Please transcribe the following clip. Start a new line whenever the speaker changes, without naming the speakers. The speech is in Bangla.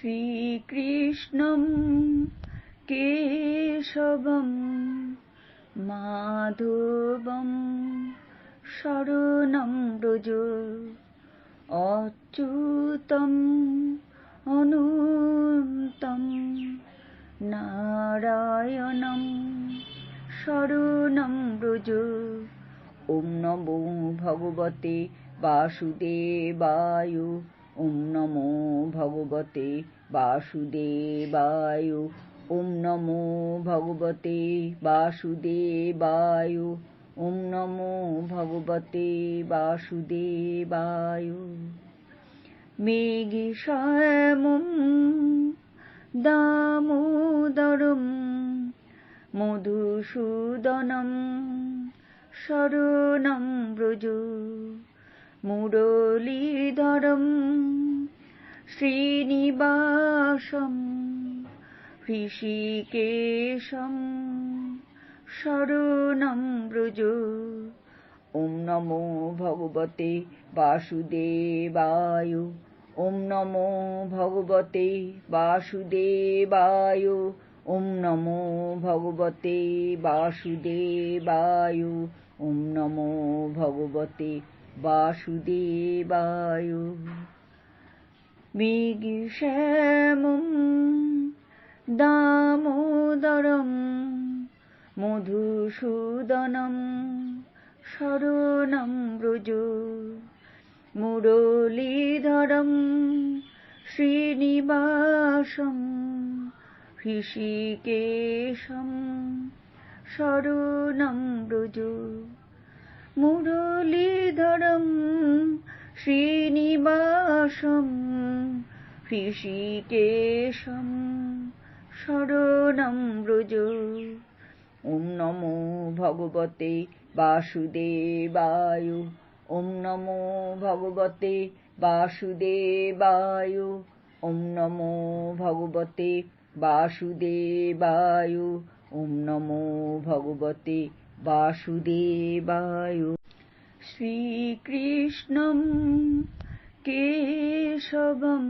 শ্রীকৃষ্ণম কেশবম মাধবম শরণং ব্রজ অচ্যুতম অনন্তম নারায়ণং শরণং ব্রজ। ওম নমো ভগবতে বাসুদেবায়। ওম নমো ভগবতে বাসুদেবায়। ওম নমো ভগবতে বাসুদেবায়। ওম নমো ভগবতে বাসুদেবায়। মেঘশ্যামং দামোদরং মধুসূদনং শরণং ব্রজ। মুরলীধরং শ্রীনিবাসং হৃষীকেশং শরণং ব্রজ। ওম নমো ভগবতে বাসুদেবায়। ওম নমো ভগবতে বাসুদেবায়। ওম নমো ভগবতে বাসুদেবায়। ওম নমো ভগবতে বাসুদেবায়। মেঘশ্যামং দামোদরং মধুসূদনং শরণং ব্রজ। মুরলীধরং শ্রীনিবাসং হৃষীকেশং শরণং ব্রজ। মুরলীধরং শ্রীনিবাসং হৃষীকেশং শরণং ব্রজ। ওম নমো ভগবতে বাসুদেবায়। ওম নমো ভগবতে বাসুদেবায়। ওম নমো ভগবতে বাসুদেবায়। ওম নমো ভগবতে বাসুদেবায়। শ্রীকৃষ্ণম কেশবম